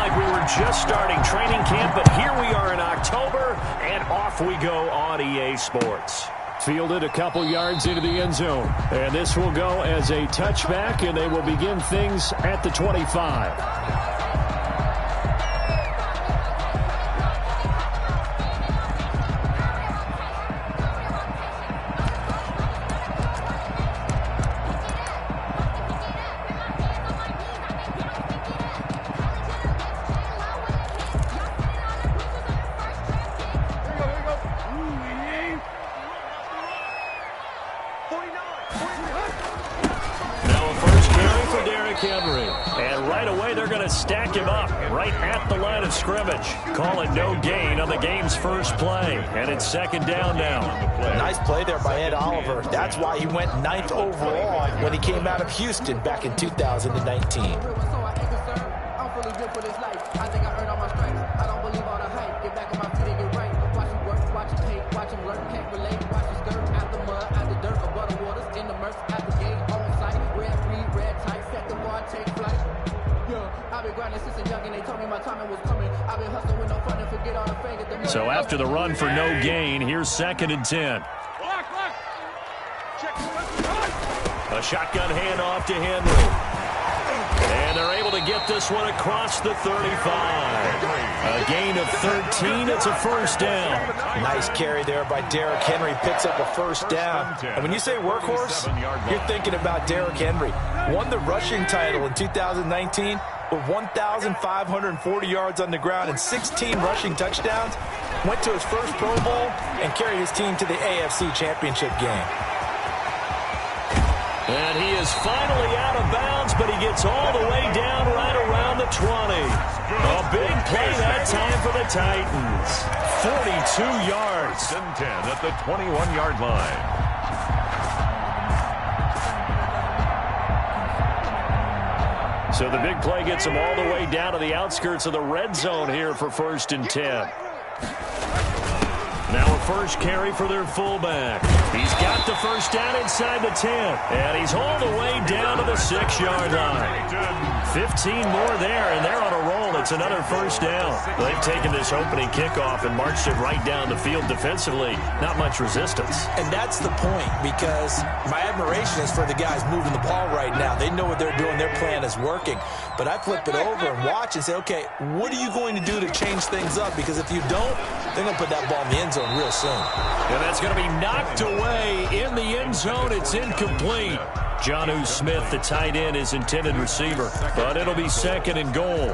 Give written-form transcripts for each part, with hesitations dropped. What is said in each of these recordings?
like we were just starting training camp, but here we are in October, and off we go on EA Sports. Fielded a couple yards into the end zone. And this will go as a touchback, and they will begin things at the 25. And right away, they're going to stack him up right at the line of scrimmage. Call it no gain on the game's first play. And it's second down now. Nice play there by Ed Oliver. That's why he went 9th overall when he came out of Houston back in 2019. So after the run for no gain, here's second and 10. A shotgun handoff to Henry. And they're able to get this one across the 35. A gain of 13. It's a first down. Nice carry there by Derrick Henry. Picks up a first down. And when you say workhorse, you're thinking about Derrick Henry. Won the rushing title in 2019 with 1,540 yards on the ground and 16 rushing touchdowns. Went to his first Pro Bowl and carried his team to the AFC Championship game. And he is finally out of bounds, but he gets all the way down right around the 20. A big play that time for the Titans. 42 yards. 10 at the 21-yard line. So the big play gets him all the way down to the outskirts of the red zone here for first and 10. Now a first carry for their fullback. He's got the first down inside the 10. And he's all the way down to the 6-yard line. 15 more there, and they're on a roll. It's another first down. They've taken this opening kickoff and marched it right down the field defensively. Not much resistance. And that's the point, because my admiration is for the guys moving the ball right now. They know what they're doing. Their plan is working. But I flip it over and watch and say, okay, what are you going to do to change things up? Because if you don't, they're going to put that ball in the end zone real soon. And that's going to be knocked away in the end zone. It's incomplete. Jonnu Smith, the tight end, is intended receiver. But it'll be second and goal.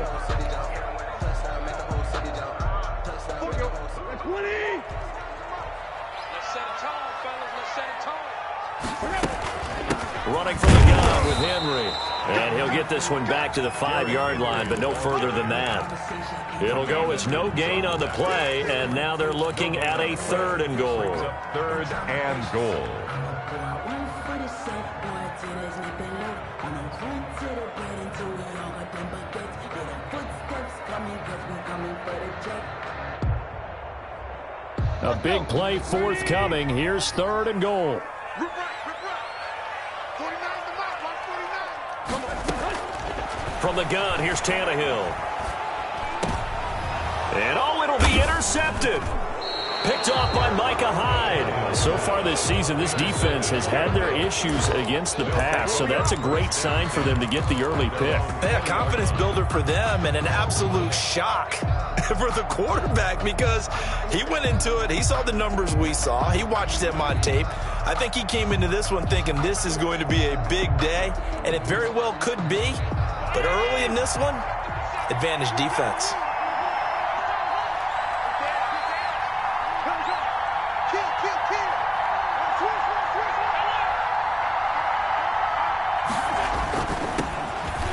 Running from the gun with Henry. And he'll get this one back to the 5-yard line, but no further than that. It'll go as no gain on the play, and now they're looking at a third and goal. Third and goal. A big play forthcoming. Here's third and goal. From the gun, here's Tannehill. And oh, it'll be intercepted. Picked off by Micah Hyde. So far this season, this defense has had their issues against the pass, so that's a great sign for them to get the early pick. Yeah, confidence builder for them and an absolute shock for the quarterback, because he went into it, he saw the numbers we saw, he watched them on tape. I think he came into this one thinking this is going to be a big day, and it very well could be. But early in this one, advantage defense.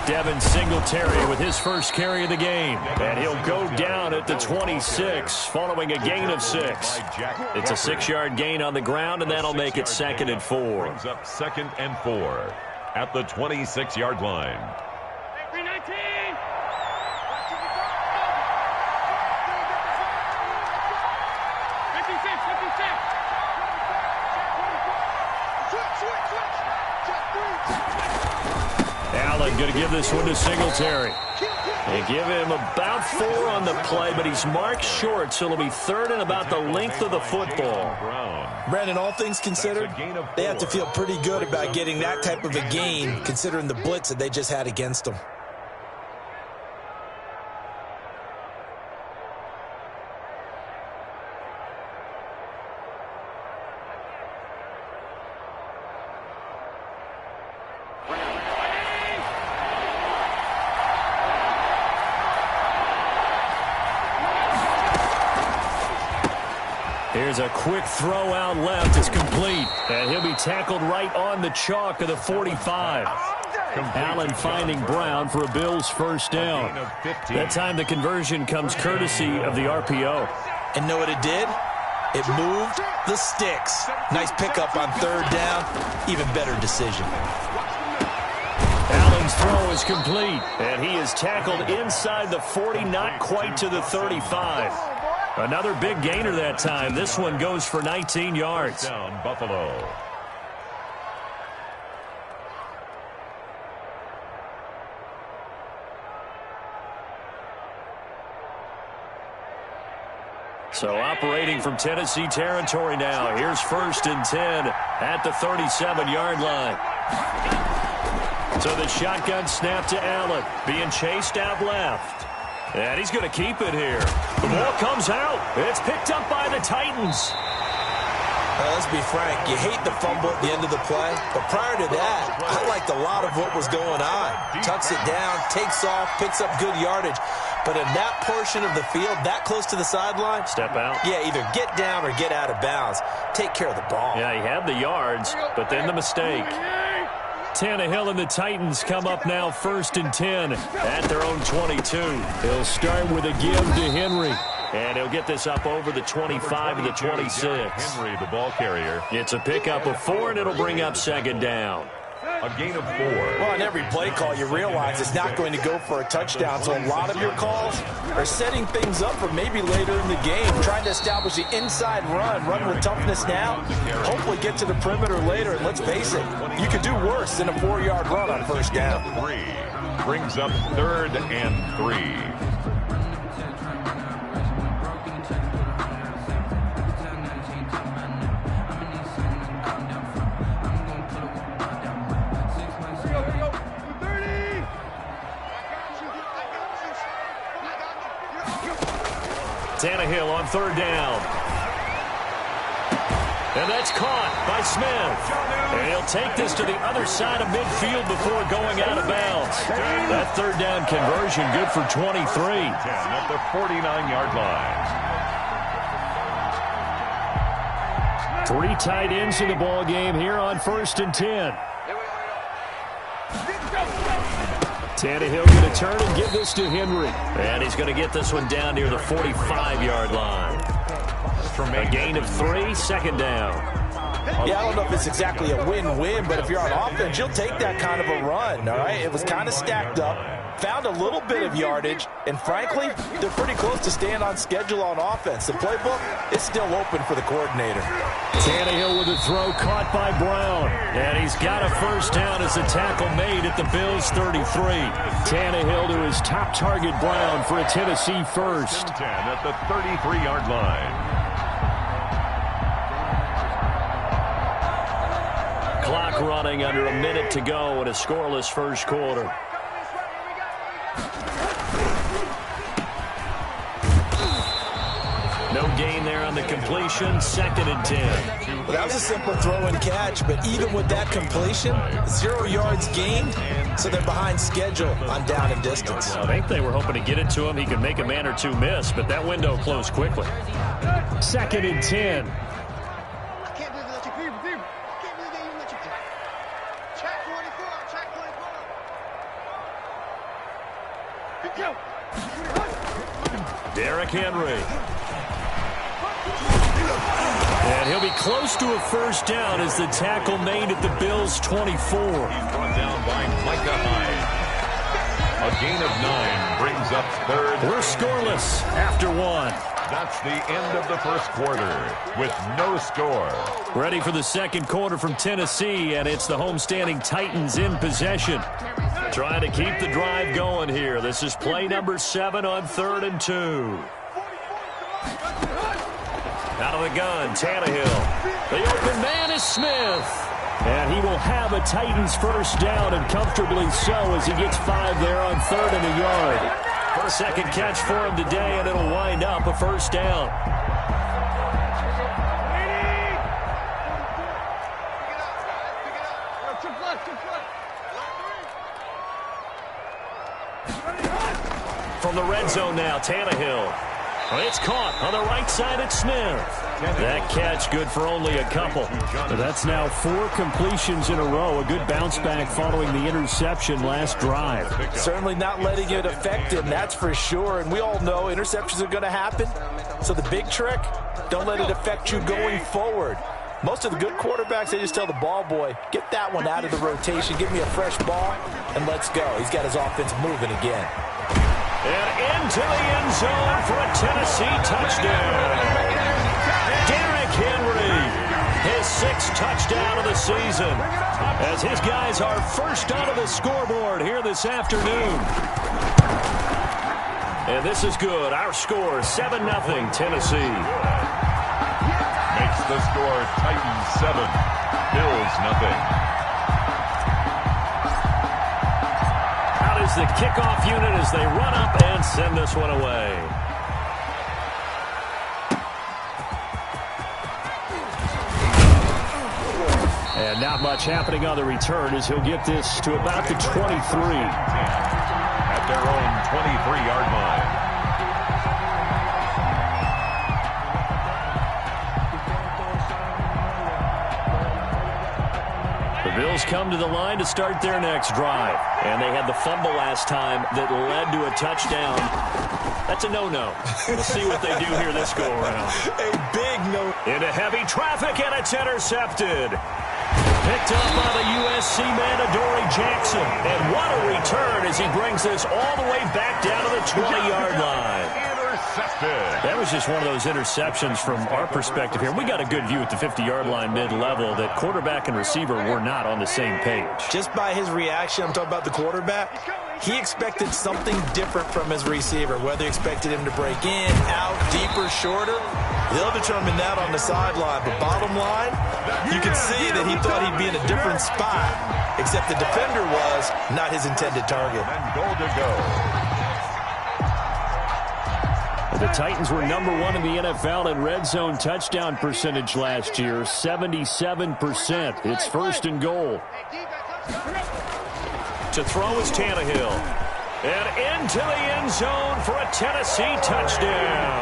Devin Singletary with his first carry of the game. And he'll go down at the 26 following a gain of 6. It's a 6-yard gain on the ground, and that'll make it second and 4. Brings up second and 4 at the 26-yard line. Allen going to give this one to Singletary. They give him about 4 on the play, but he's marked short, so it'll be 3rd and about the length of the football. Brandon, all things considered, they have to feel pretty good about getting that type of a gain, considering the blitz that they just had against them. Here's a quick throw out left. It's complete. And he'll be tackled right on the chalk of the 45. Allen finding Brown for a Bills first down. That time the conversion comes courtesy of the RPO. And know what it did? It moved the sticks. Nice pickup on 3rd down. Even better decision. Allen's throw is complete. And he is tackled inside the 40, not quite to the 35. Another big gainer that time. This one goes for 19 yards. Down Buffalo. So operating from Tennessee territory now. Here's 1st and 10 at the 37-yard line. So the shotgun snap to Allen. Being chased out left. And he's going to keep it here. The ball comes out. It's picked up by the Titans. Let's be frank. You hate the fumble at the end of the play. But prior to that, I liked a lot of what was going on. Tucks it down, takes off, picks up good yardage. But in that portion of the field, that close to the sideline. Step out. Yeah, either get down or get out of bounds. Take care of the ball. Yeah, he had the yards, but then the mistake. Tannehill and the Titans come up now 1st and 10 at their own 22. He'll start with a give to Henry. And he'll get this up over the 25 to the 26. Henry, the ball carrier. It's a pickup of 4, and it'll bring up 2nd down. A gain of 4. Well, on every play call, you realize it's not going to go for a touchdown. So a lot of your calls are setting things up for maybe later in the game, trying to establish the inside run with toughness now, hopefully get to the perimeter later. And let's face it, you could do worse than a 4-yard run on 1st down. 3 brings up 3rd and 3. Tannehill on 3rd down. And that's caught by Smith. And he'll take this to the other side of midfield before going out of bounds. That 3rd down conversion good for 23. 10 at the 49-yard line. 3 tight ends in the ball game here on 1st and 10. Tannehill going to turn and give this to Henry. And he's going to get this one down near the 45-yard line. A gain of 3, 2nd down. Yeah, I don't know if it's exactly a win-win, but if you're on offense, you'll take that kind of a run, all right? It was kind of stacked up, found a little bit of yardage, and frankly, they're pretty close to staying on schedule on offense. The playbook is still open for the coordinator. Tannehill with a throw caught by Brown. And he's got a 1st down as a tackle made at the Bills' 33. Tannehill to his top target, Brown, for a Tennessee first. 10 at the 33-yard line. Clock running under a minute to go in a scoreless first quarter. No gain there on the completion. 2nd and 10. Well, that was a simple throw and catch, but even with that completion, 0 yards gained, so they're behind schedule on down and distance. I think they were hoping to get it to him. He could make a man or 2 miss, but that window closed quickly. 2nd and 10. Derrick Henry. And he'll be close to a 1st down as the tackle made at the Bills' 24. He's brought down by Micah Hyde. A A gain of 9 brings up third. We're scoreless after one. That's the end of the first quarter with no score. Ready for the second quarter from Tennessee, and it's the homestanding Titans in possession. Trying to keep the drive going here. This is play number 7 on 3rd and 2. Out of the gun, Tannehill. The open man is Smith. And he will have a Titans first down, and comfortably so, as he gets 5 there on 3rd and a yard. First second catch for him today, and it'll wind up a first down. From the red zone now, Tannehill. It's caught on the right side at Smith. That catch good for only a couple. That's now 4 completions in a row. A good bounce back following the interception last drive. Certainly not letting it affect him, that's for sure. And we all know interceptions are going to happen. So the big trick, don't let it affect you going forward. Most of the good quarterbacks, they just tell the ball boy, get that one out of the rotation, give me a fresh ball, and let's go. He's got his offense moving again. And into the end zone for a Tennessee touchdown. Derrick Henry, his 6th touchdown of the season, as his guys are first onto the scoreboard here this afternoon. And this is good. Our score, 7-0 Tennessee. Makes the score Titans 7, Bills 0. Is the kickoff unit as they run up and send this one away. And not much happening on the return as he'll get this to about the 23. At their own 23-yard line. Bills come to the line to start their next drive. And they had the fumble last time that led to a touchdown. That's a no-no. We'll see what they do here this go-around. A big no. Into heavy traffic, and it's intercepted. Picked up by the USC man, Adoree Jackson. And what a return as he brings this all the way back down to the 20-yard line. That was just one of those interceptions from our perspective here. We got a good view at the 50-yard line mid-level that quarterback and receiver were not on the same page. Just by his reaction, I'm talking about the quarterback, he expected something different from his receiver, whether he expected him to break in, out, deeper, shorter. They'll determine that on the sideline. But bottom line, you can see that he thought he'd be in a different spot, except the defender was not his intended target. And goal to go. The Titans were number 1 in the NFL in red zone touchdown percentage last year, 77%. It's 1st and goal. To throw is Tannehill. And into the end zone for a Tennessee touchdown.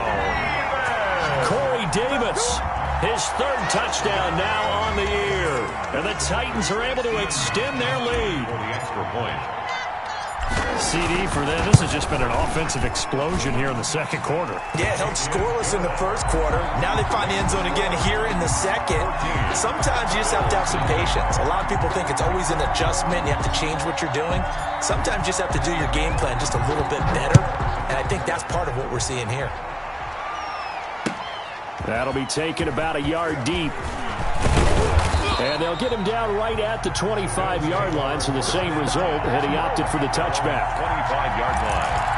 Corey Davis, his 3rd touchdown now on the year. And the Titans are able to extend their lead. For the extra point. CD for them. This has just been an offensive explosion here in the second quarter. Yeah, held scoreless in the first quarter. Now they find the end zone again here in the second. Sometimes you just have to have some patience. A lot of people think it's always an adjustment. You have to change what you're doing. Sometimes you just have to do your game plan just a little bit better. And I think that's part of what we're seeing here. That'll be taken about a yard deep. And they'll get him down right at the 25-yard line, so the same result, and he opted for the touchback. 25-yard line.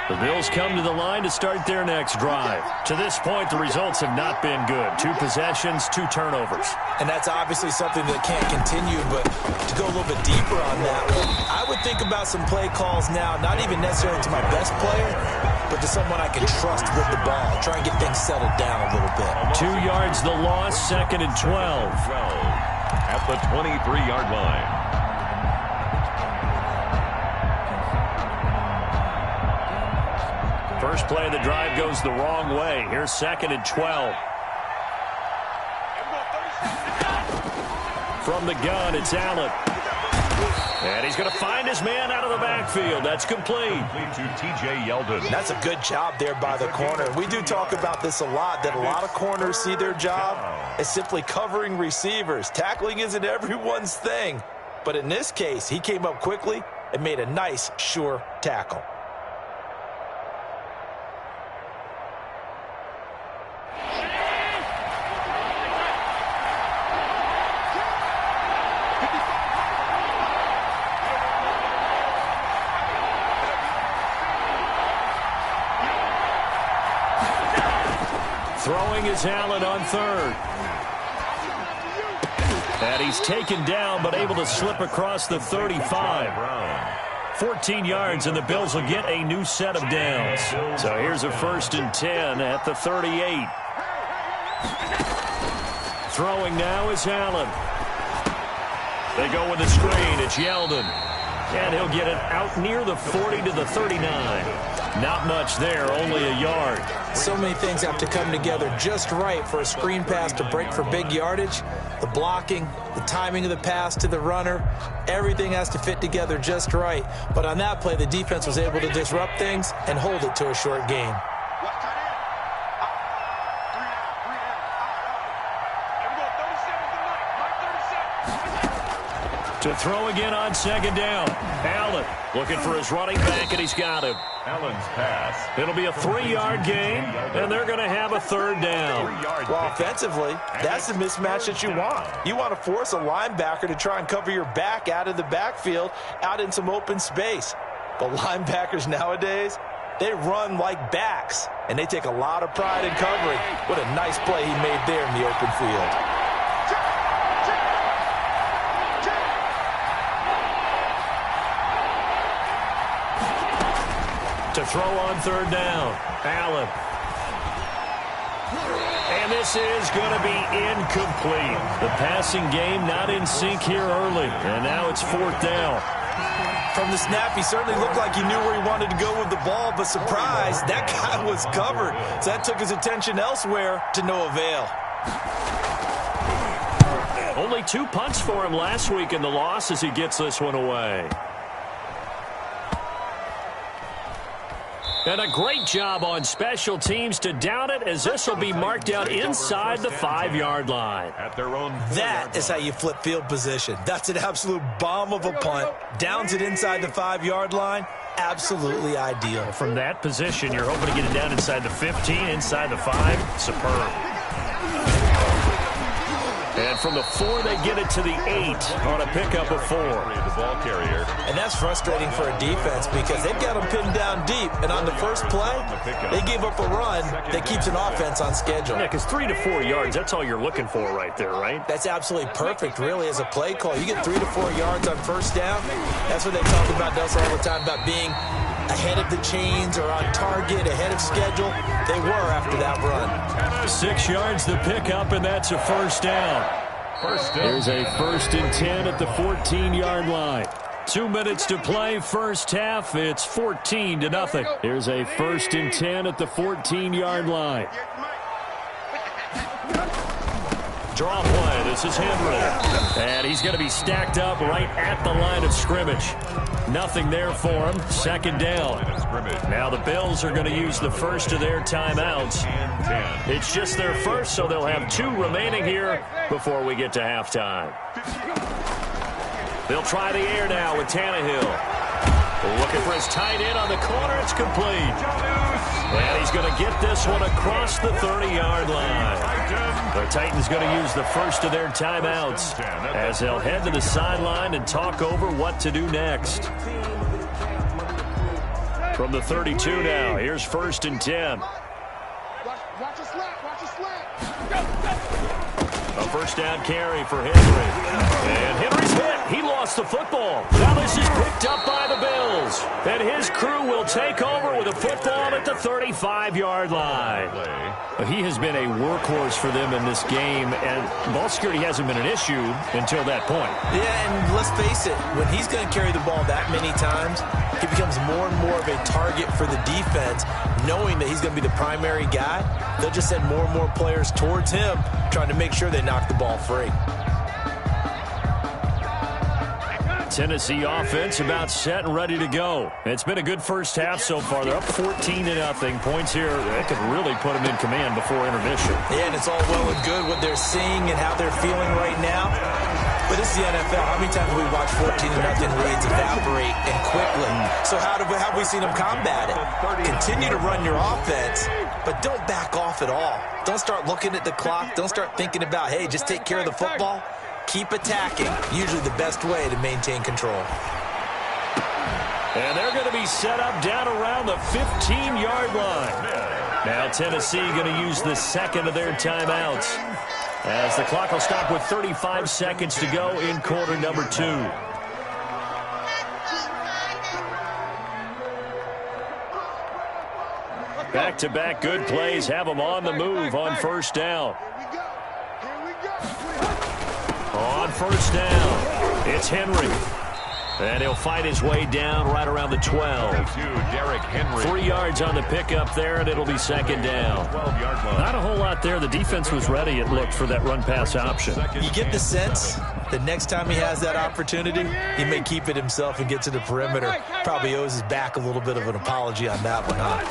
The Bills come to the line to start their next drive. To this point, the results have not been good. 2 possessions, 2 turnovers. And that's obviously something that can't continue, but to go a little bit deeper on that one, I would think about some play calls now, not even necessarily to my best player, but to someone I can trust with the ball. Try and get things settled down a little bit. 2 yards the loss, 2nd and 12. At the 23-yard line. First play of the drive goes the wrong way. Here's 2nd and 12. From the gun, it's Allen. And he's going to find his man out of the backfield. That's complete. To T.J. Yeldon. That's a good job there by the corner. We do talk about this a lot, that a lot of corners see their job as simply covering receivers. Tackling isn't everyone's thing. But in this case, he came up quickly and made a nice, sure tackle. Throwing is Allen on third. And he's taken down, but able to slip across the 35. 14 yards, and the Bills will get a new set of downs. So here's a 1st and 10 at the 38. Throwing now is Allen. They go with the screen. It's Yeldon. And he'll get it out near the 40 to the 39. Not much there, only a yard. So many things have to come together just right for a screen pass to break for big yardage. The blocking, the timing of the pass to the runner, everything has to fit together just right. But on that play, the defense was able to disrupt things and hold it to a short game. To throw again on 2nd down. Allen looking for his running back, and he's got him. Allen's pass. It'll be a 3-yard gain, and they're going to have a 3rd down. Well, offensively, that's the mismatch that you want. You want to force a linebacker to try and cover your back out of the backfield, out in some open space. But linebackers nowadays, they run like backs, and they take a lot of pride in covering. What a nice play he made there in the open field. To throw on 3rd down, Allen. And this is going to be incomplete. The passing game not in sync here early, and now it's 4th down. From the snap, he certainly looked like he knew where he wanted to go with the ball, but surprise, that guy was covered. So that took his attention elsewhere to no avail. Only 2 punts for him last week in the loss as he gets this one away. And a great job on special teams to down it, as this will be marked out inside the 5-yard line. At their own. That is how you flip field position. That's an absolute bomb of a punt. Downs it inside the 5-yard line. Absolutely ideal. From that position, you're hoping to get it down inside the 15, inside the 5. Superb. And from the 4, they get it to the 8 on a pickup of 4. The ball carrier. And that's frustrating for a defense because they've got them pinned down deep. And on the first play, they gave up a run that keeps an offense on schedule. Yeah, because 3 to 4 yards, that's all you're looking for right there, right? That's absolutely perfect, really, as a play call. You get 3 to 4 yards on 1st down. That's what they talk about us all the time, about being ahead of the chains or on target, ahead of schedule. They were after that run. 6 yards the pickup, and that's a 1st down. There's a 1st and 10 at the 14-yard line. 2 minutes to play, first half. It's 14-0. Here's a 1st and 10 at the 14-yard line. Draw play. This is Henry. And he's going to be stacked up right at the line of scrimmage. Nothing there for him. 2nd down. Now the Bills are going to use the first of their timeouts. It's just their first, so they'll have 2 remaining here before we get to halftime. They'll try the air now with Tannehill. Looking for his tight end on the corner. It's complete. And he's going to get this one across the 30-yard line. The Titans going to use the first of their timeouts as they'll head to the sideline and talk over what to do next. From the 32 now, here's 1st and 10. Watch a slap, watch a slap. A 1st down carry for Henry. And Henry's hit. He lost the football. Now this is picked up by the Bills. And his crew will take over with a football at the 35-yard line. He has been a workhorse for them in this game, and ball security hasn't been an issue until that point. Yeah, and let's face it, when he's going to carry the ball that many times, he becomes more and more of a target for the defense, knowing that he's going to be the primary guy. They'll just send more and more players towards him, trying to make sure they knock the ball free. Tennessee offense about set and ready to go. It's been a good first half so far. They're up 14-0. Points here, that could really put them in command before intermission. Yeah, and it's all well and good what they're seeing and how they're feeling right now. But this is the NFL. How many times have we watched 14-0 leads evaporate and quickly? So how have we seen them combat it? Continue to run your offense, but don't back off at all. Don't start looking at the clock. Don't start thinking about, hey, just take care of the football. Keep attacking. Usually the best way to maintain control. And they're going to be set up down around the 15-yard line. Now Tennessee going to use the second of their timeouts, as the clock will stop with 35 seconds to go in quarter number 2. Back-to-back good plays have them on the move on first down. On first down, it's Henry. And he'll fight his way down right around the 12. 3 yards on the pickup there, and it'll be second down. Not a whole lot there. The defense was ready, it looked, for that run-pass option. You get the sense that next time he has that opportunity, he may keep it himself and get to the perimeter. Probably owes his back a little bit of an apology on that one, huh?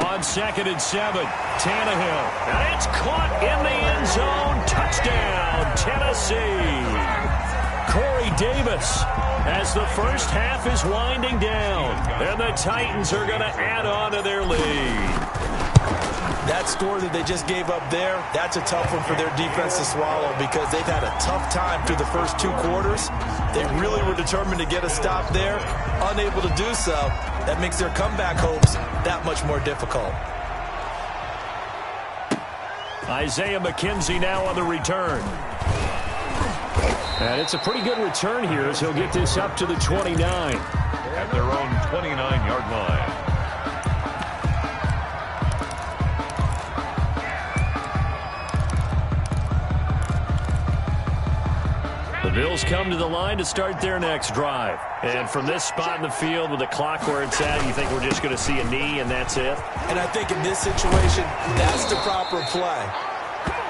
On 2nd and 7, Tannehill. And it's caught in the end zone. Touchdown, Tennessee. Corey Davis, as the first half is winding down, and the Titans are going to add on to their lead. That score that they just gave up there, that's a tough one for their defense to swallow, because they've had a tough time through the first 2 quarters. They really were determined to get a stop there, unable to do so. That makes their comeback hopes that much more difficult. Isaiah McKenzie now on the return. And it's a pretty good return here as he'll get this up to the 29. At their own 29-yard line. The Bills come to the line to start their next drive. And from this spot in the field with the clock where it's at, you think we're just going to see a knee and that's it? And I think in this situation, that's the proper play.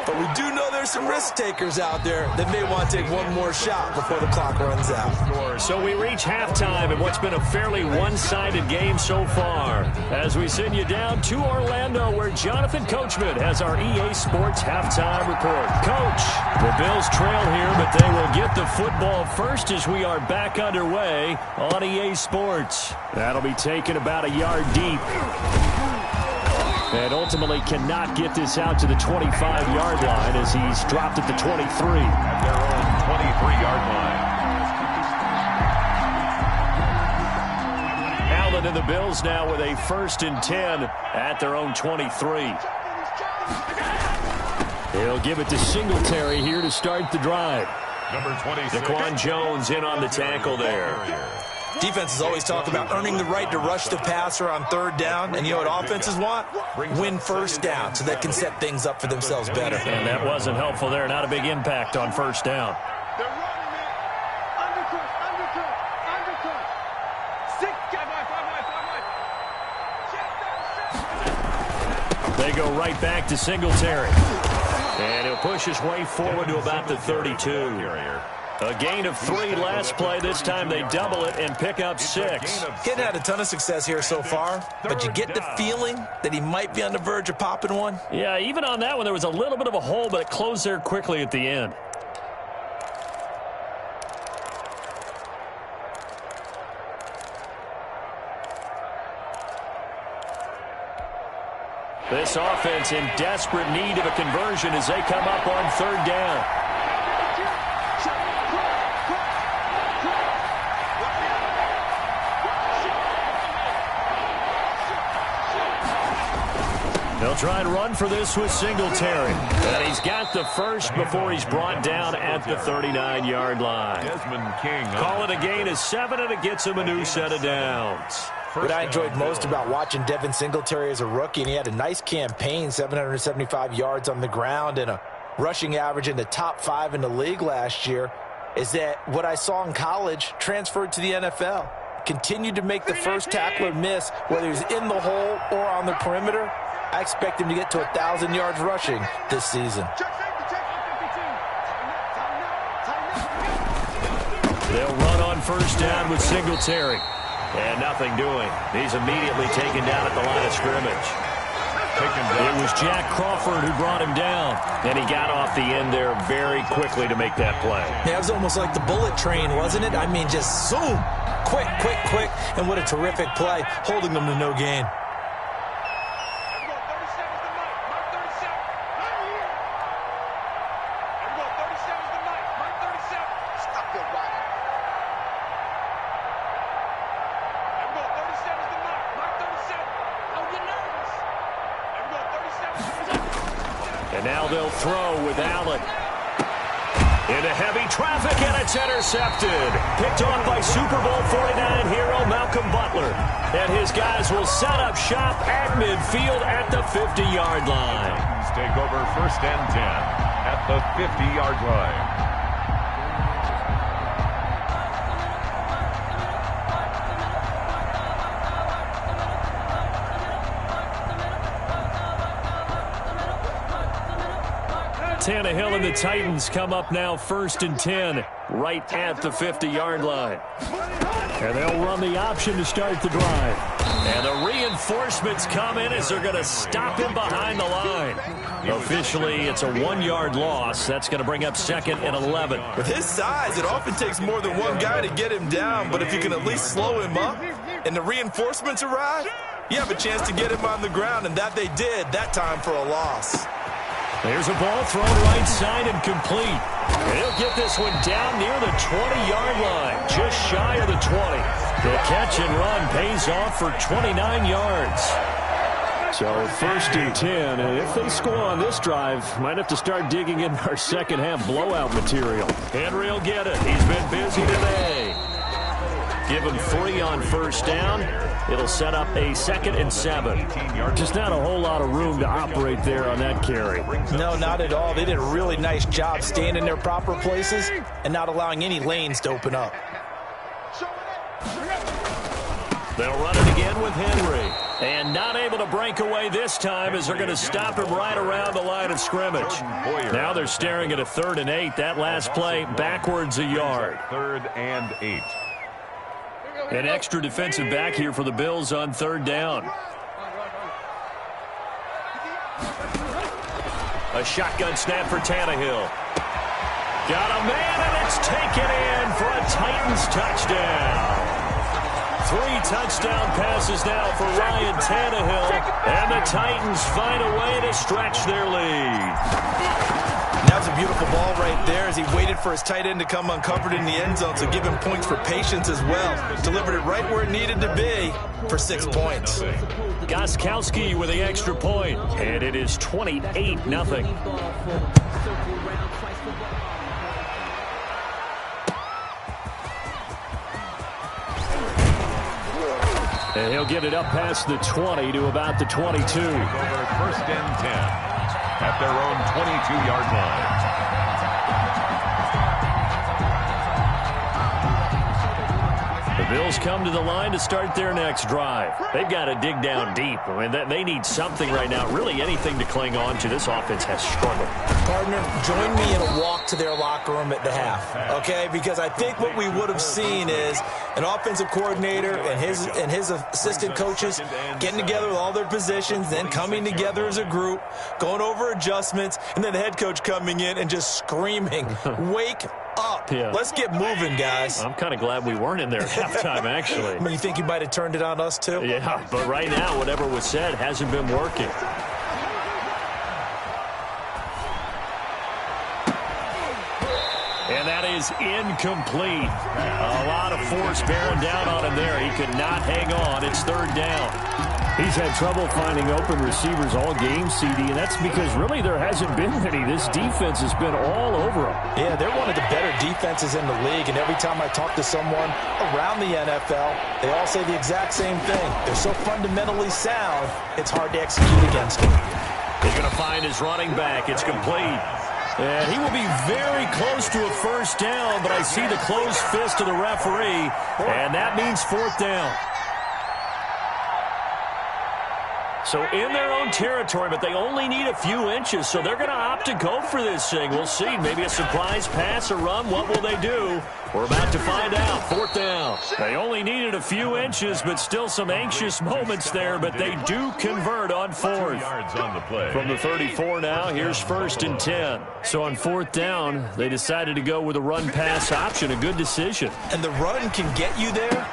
But we do know there's some risk takers out there that may want to take one more shot before the clock runs out. So we reach halftime in what's been a fairly one-sided game so far, as we send you down to Orlando, where Jonathan Coachman has our EA Sports halftime report. Coach, the Bills trail here, but they will get the football first as we are back underway on EA Sports. That'll be taken about a yard deep. And ultimately cannot get this out to the 25-yard line as he's dropped at the 23. At their own 23-yard line. Allen and the Bills now with a 1st and 10 at their own 23. They'll give it to Singletary here to start the drive. Number 26. Daquan Jones in on the tackle there. Defenses always talk about earning the right to rush the passer on 3rd down. And you know what offenses want? Win first down so they can set things up for themselves better. And that wasn't helpful there. Not a big impact on first down. They're running it. Undercut. 6, 5. They go right back to Singletary. And he'll push his way forward to about the 32. A gain of 3 last play. This time they double it and pick up 6. Hadn't had a ton of success here so far, but you get the feeling that he might be on the verge of popping one. Yeah, even on that one, there was a little bit of a hole, but it closed there quickly at the end. This offense in desperate need of a conversion as they come up on 3rd down. They'll try and run for this with Singletary. And he's got the first before he's brought down at the 39-yard line. Desmond King. Call it a gain of 7, and it gets him a new set of downs. What I enjoyed most about watching Devin Singletary as a rookie, and he had a nice campaign, 775 yards on the ground and a rushing average in the top 5 in the league last year, is that what I saw in college transferred to the NFL. Continued to make the first tackler miss, whether he's in the hole or on the perimeter. I expect him to get to 1,000 yards rushing this season. They'll run on first down with Singletary. And nothing doing. He's immediately taken down at the line of scrimmage. It was Jack Crawford who brought him down. And he got off the end there very quickly to make that play. Yeah, it was almost like the bullet train, wasn't it? I mean, just zoom. Quick, quick, quick. And what a terrific play, holding them to no gain. And now they'll throw with Allen. Into heavy traffic, and it's intercepted. Picked off by Super Bowl 49 hero Malcolm Butler. And his guys will set up shop at midfield at the 50-yard line. Take over first and 10 at the 50-yard line. Tannehill and the Titans come up now first and 10 right at the 50-yard line. And they'll run the option to start the drive. And the reinforcements come in as they're going to stop him behind the line. Officially, it's a 1-yard loss. That's going to bring up second and 11. With his size, it often takes more than one guy to get him down. But if you can at least slow him up and the reinforcements arrive, you have a chance to get him on the ground. And that they did, that time for a loss. There's a ball thrown right side and complete. And he'll get this one down near the 20-yard line, just shy of the 20. The catch and run pays off for 29 yards. So first and 10, and if they score on this drive, might have to start digging in our second half blowout material. Henry will get it. He's been busy today. Give him 3 on first down. It'll set up a second and 7. Just not a whole lot of room to operate there on that carry. No, not at all. They did a really nice job staying in their proper places and not allowing any lanes to open up. They'll run it again with Henry. And not able to break away this time as they're going to stop him right around the line of scrimmage. Now they're staring at a 3rd and 8. That last play backwards a yard. 3rd and 8. An extra defensive back here for the Bills on 3rd down. A shotgun snap for Tannehill. Got a man, and it's taken in for a Titans touchdown. 3 touchdown passes now for Ryan Tannehill, and the Titans find a way to stretch their lead. That was a beautiful ball right there as he waited for his tight end to come uncovered in the end zone, so give him points for patience as well. Delivered it right where it needed to be for 6 points. Gostkowski with the extra point, and it is 28-0. And he'll get it up past the 20 to about the 22. Over first and 10 at their own 22-yard line. The Bills come to the line to start their next drive. They've got to dig down deep. I mean, they need something right now, really anything to cling on to. This offense has struggled. Partner, join me in a walk to their locker room at the half, okay? Because I think what we would have seen is an offensive coordinator and his assistant coaches getting together with all their positions, then coming together as a group, going over adjustments, and then the head coach coming in and just screaming, wake up. Yeah. Let's get moving, guys. I'm kind of glad we weren't in there at halftime, actually. I mean, you think you might have turned it on us, too? Yeah, but right now, whatever was said hasn't been working. And that is incomplete. A lot of force bearing down on him there. He could not hang on. It's 3rd down. He's had trouble finding open receivers all game, CD, and that's because really there hasn't been any. This defense has been all over him. Yeah, they're one of the better defenses in the league, and every time I talk to someone around the NFL, they all say the exact same thing. They're so fundamentally sound, it's hard to execute against them. He's going to find his running back. It's complete. And he will be very close to a first down, but I see the closed fist of the referee, and that means 4th down. So in their own territory, but they only need a few inches, so they're going to opt to go for this thing. We'll see. Maybe a surprise pass or run. What will they do? We're about to find out. 4th down. They only needed a few inches, but still some anxious moments there, but they do convert on 4th. Yards on the play. From the 34 now, here's 1st and 10. So on 4th down, they decided to go with a run-pass option. A good decision. And the run can get you there,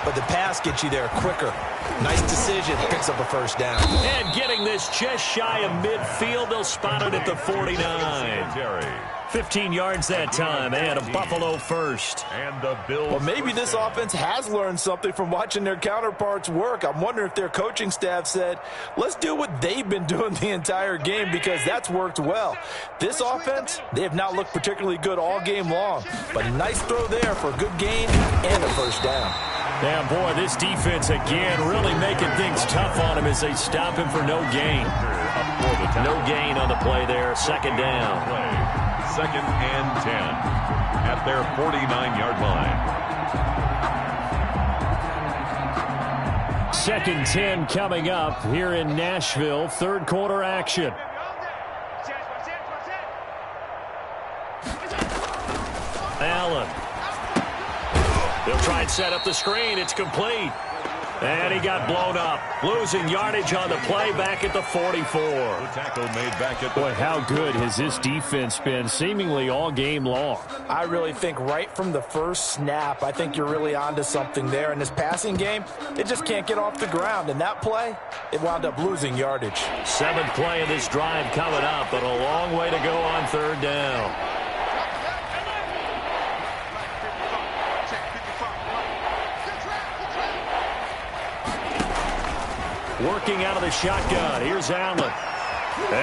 but the pass gets you there quicker. Nice decision. Picks up a 1st down. And getting this just shy of midfield, they'll spot it at the 49. 15 yards that time, and a Buffalo first. And the Bills. Well, maybe this offense has learned something from watching their counterparts work. I'm wondering if their coaching staff said, let's do what they've been doing the entire game, because that's worked well. This offense, they have not looked particularly good all game long, but nice throw there for a good gain and a 1st down. Yeah, boy, this defense again really making things tough on him as they stop him for no gain. No gain on the play there. 2nd down. 2nd and 10 at their 49-yard line. 2nd 10 coming up here in Nashville. 3rd quarter action. Allen. They'll try and set up the screen. It's complete. And he got blown up. Losing yardage on the play back at the 44. The tackle made back at the... Boy, how good has this defense been seemingly all game long? I really think right from the first snap, I think you're really onto something there. In this passing game, it just can't get off the ground. And that play, it wound up losing yardage. 7th play of this drive coming up, but a long way to go on 3rd down. Working out of the shotgun. Here's Allen.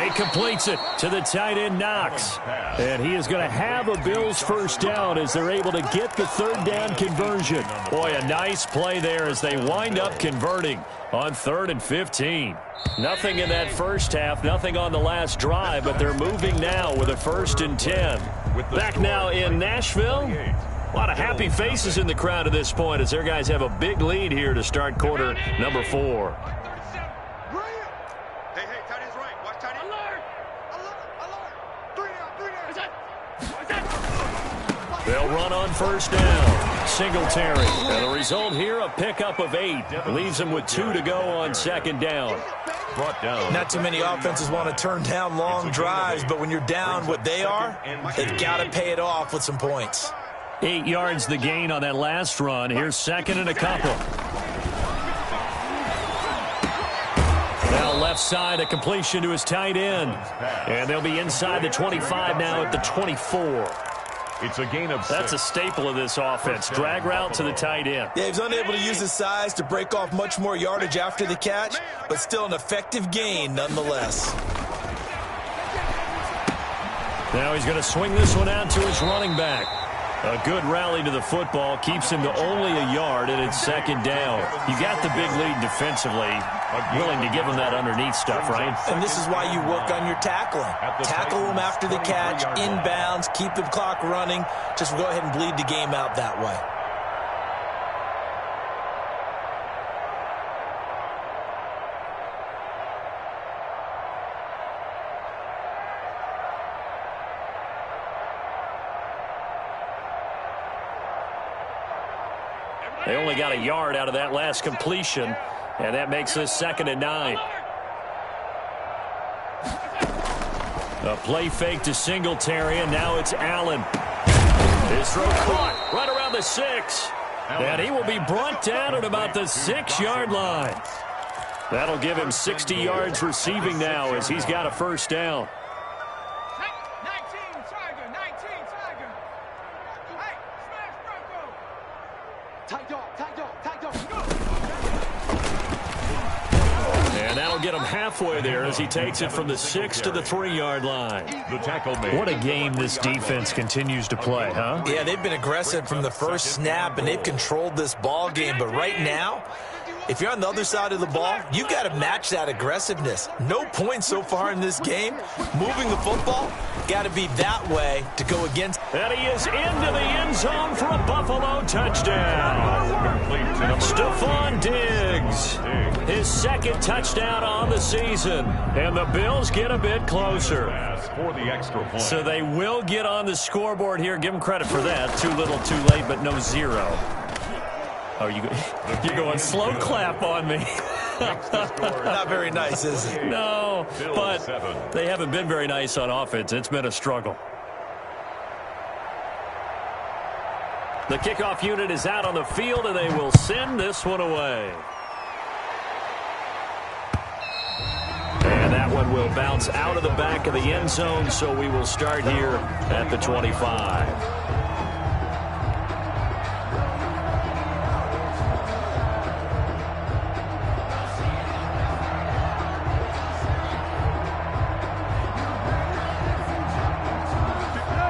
He completes it to the tight end, Knox. And he is going to have a Bills 1st down as they're able to get the 3rd down conversion. Boy, a nice play there as they wind up converting on 3rd and 15. Nothing in that first half, nothing on the last drive, but they're moving now with a 1st and 10. Back now in Nashville. A lot of happy faces in the crowd at this point as their guys have a big lead here to start quarter number 4. They'll run on 1st down. Singletary. And the result here, a pickup of 8. Leaves them with 2 to go on 2nd down. Brought down. Not too many offenses want to turn down long drives, but when you're down what they are, they've got to pay it off with some points. 8 yards the gain on that last run. Here's 2nd and a couple. Now left side, a completion to his tight end. And they'll be inside the 25 now at the 24. It's a gain of 6. That's a staple of this offense. Drag route to the tight end. Yeah, he's unable to use his size to break off much more yardage after the catch, but still an effective gain nonetheless. Now he's going to swing this one out to his running back. A good rally to the football keeps him to only a yard, and it's 2nd down. You got the big lead defensively. Willing to give him that underneath stuff, right? And this is why you work on your tackling. Tackle them after the catch, inbounds, keep the clock running. Just go ahead and bleed the game out that way. They only got a yard out of that last completion, and that makes this 2nd and 9. A play fake to Singletary, and now it's Allen. His throw caught right around the 6. And he will be brought down at about the 6-yard line. That'll give him 60 yards receiving now as he's got a 1st down. And that'll get him halfway there as he takes it from the 6 to the 3-yard line. The tackle made. What a game this defense continues to play, huh? Yeah, they've been aggressive from the first snap, and they've controlled this ball game. But right now, if you're on the other side of the ball, you got to match that aggressiveness. No points so far in this game. Moving the football, Got to be that way to go against. And he is into the end zone for a Buffalo touchdown. Stephon Diggs, his second touchdown on the season. And the Bills get a bit closer. For the extra point. So they will get on the scoreboard here. Give them credit for that. Too little, too late, but no zero. Oh, you're going slow clap on me. Not very nice, is it? No, but they haven't been very nice on offense. It's been a struggle. The kickoff unit is out on the field, and they will send this one away. And that one will bounce out of the back of the end zone, so we will start here at the 25.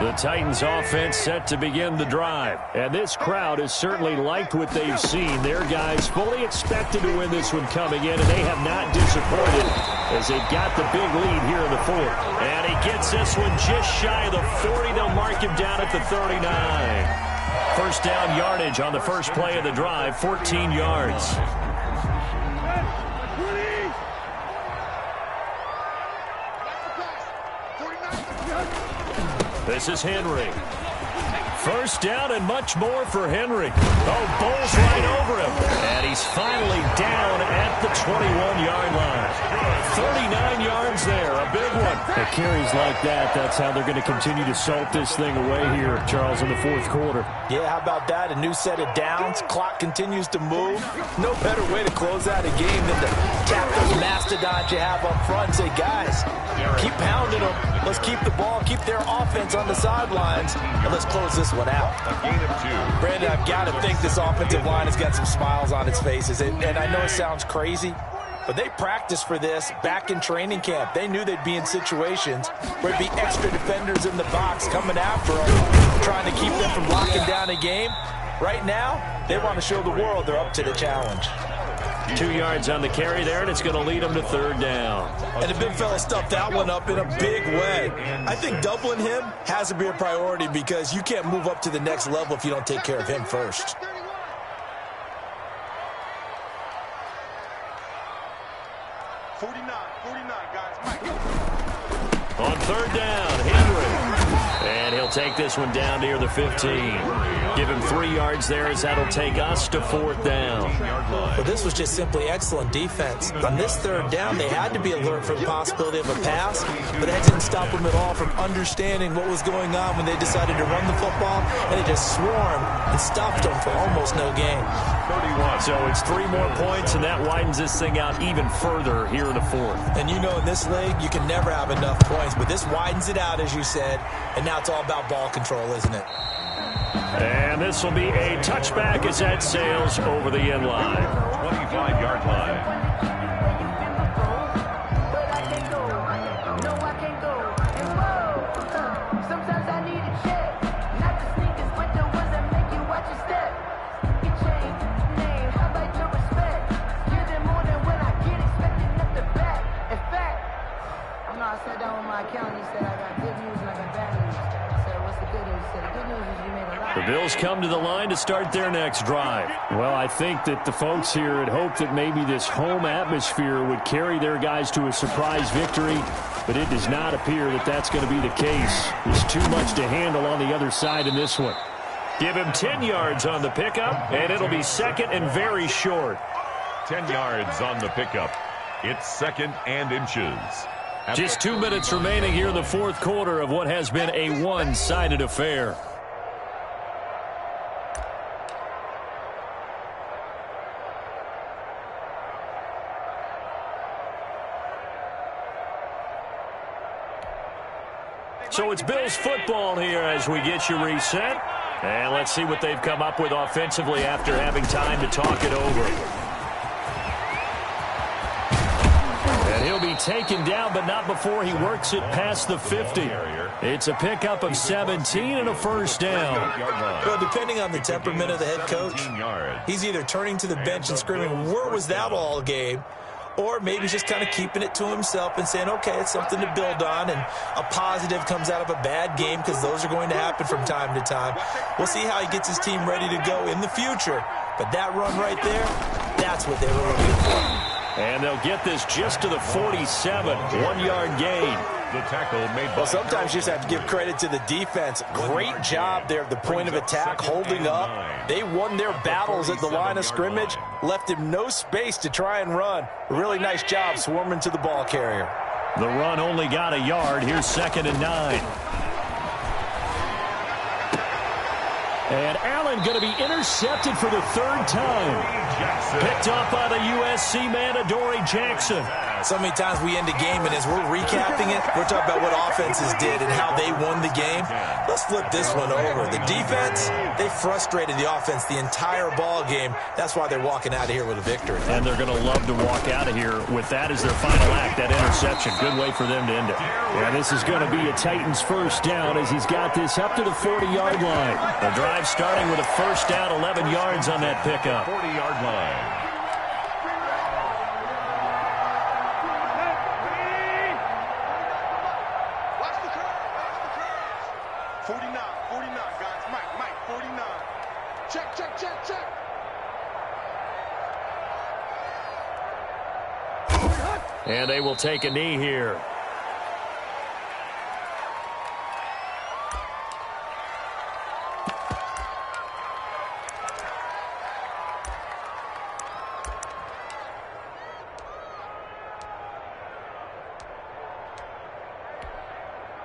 The Titans offense set to begin the drive. And this crowd has certainly liked what they've seen. Their guys fully expected to win this one coming in, and they have not disappointed as they've got the big lead here in the fourth. And he gets this one just shy of the 40. They'll mark him down at the 39. First down yardage on the first play of the drive, 14 yards. This is Henry. First down and much more for Henry. Oh, bowls right over him. And he's finally down at the 21-yard line. 39 yards there, a big one. The carries like that, that's how they're going to continue to salt this thing away here, Charles, in the fourth quarter. Yeah, how about that? A new set of downs. Clock continues to move. No better way to close out a game than to tap those mastodons you have up front and say, guys, keep pounding them. Let's keep the ball, keep their offense on the sidelines, and let's close this one out. A gain of 2. Brandon, I've got to think this offensive line has got some smiles on its faces. And I know it sounds crazy, but they practiced for this back in training camp. They knew they'd be in situations where it'd be extra defenders in the box coming after them, trying to keep them from locking down a game. Right now, they want to show the world they're up to the challenge. 2 yards on the carry there, and it's going to lead them to third down. And the big fella stuffed that one up in a big way. I think doubling him has to be a priority because you can't move up to the next level if you don't take care of him first. On third down, Henry. And he'll take this one down near the 15. Give him 3 yards there as that'll take us to fourth down. Well, this was just simply excellent defense. On this third down, they had to be alert for the possibility of a pass, but that didn't stop them at all from understanding what was going on when they decided to run the football, and they just swarmed and stopped them for almost no gain. 31. So it's 3 more points, and that widens this thing out even further here in the fourth. And you know in this league, you can never have enough points, but this widens it out, as you said, and now it's all about ball control, isn't it? And this will be a touchback as that sails over the end line. 25-yard line. The Bills come to the line to start their next drive. Well, I think that the folks here had hoped that maybe this home atmosphere would carry their guys to a surprise victory, but it does not appear that that's going to be the case. There's too much to handle on the other side in this one. Give him 10 yards on the pickup, and it'll be second and very short. 10 yards on the pickup. It's second and inches. Just 2 minutes remaining here in the fourth quarter of what has been a one-sided affair. So it's Bills football here as we get you reset. And let's see what they've come up with offensively after having time to talk it over. And he'll be taken down, but not before he works it past the 50. It's a pickup of 17 and a first down. Well, depending on the temperament of the head coach, he's either turning to the bench and screaming, "Where was that all game?" or maybe he's just kind of keeping it to himself and saying, okay, it's something to build on, and a positive comes out of a bad game, because those are going to happen from time to time. We'll see how he gets his team ready to go in the future. But that run right there, that's what they were looking for. And they'll get this just to the 47, 1-yard gain. The tackle made by... Well, sometimes you just have to give credit to the defense. Great job there at the point of attack, holding up. They won their battles at the line of scrimmage, left him no space to try and run. A really nice job swarming to the ball carrier. The run only got a yard. Here's 2nd and 9. And Allen going to be intercepted for the 3rd time. Picked up by the USC man, Adoree Jackson. So many times we end a game, and as we're recapping it, we're talking about what offenses did and how they won the game. Let's flip this one over. The defense, they frustrated the offense the entire ball game. That's why they're walking out of here with a victory. And they're going to love to walk out of here with that as their final act, that interception. Good way for them to end it. Yeah, this is going to be a Titans first down as he's got this up to the 40-yard line. The drive starting with a first down, 11 yards on that pickup. 40-yard line. And they will take a knee here.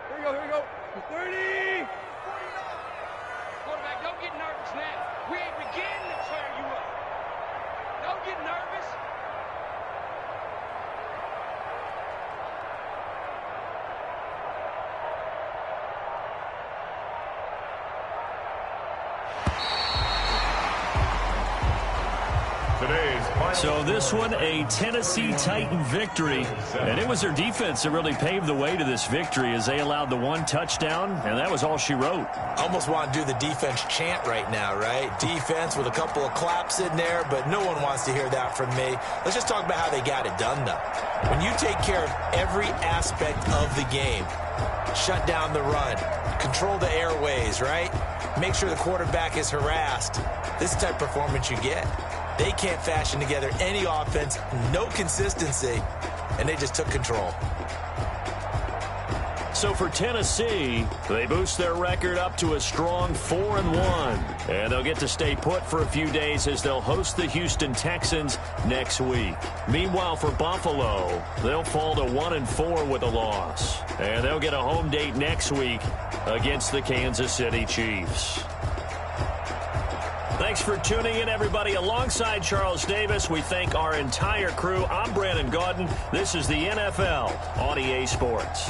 Here we go. 30. Quarterback, don't get nervous now. We ain't beginning to tear you up. Don't get nervous. So this one, a Tennessee Titan victory. And it was their defense that really paved the way to this victory as they allowed the 1 touchdown, and that was all she wrote. Almost want to do the defense chant right now, right? Defense with a couple of claps in there, but no one wants to hear that from me. Let's just talk about how they got it done, though. When you take care of every aspect of the game, shut down the run, control the airways, right? Make sure the quarterback is harassed. This is the type of performance you get. They can't fashion together any offense, no consistency, and they just took control. So for Tennessee, they boost their record up to a strong 4-1. And they'll get to stay put for a few days as they'll host the Houston Texans next week. Meanwhile, for Buffalo, they'll fall to 1-4 with a loss. And they'll get a home date next week against the Kansas City Chiefs. Thanks for tuning in, everybody. Alongside Charles Davis, we thank our entire crew. I'm Brandon Gaudin. This is the NFL on EA Sports.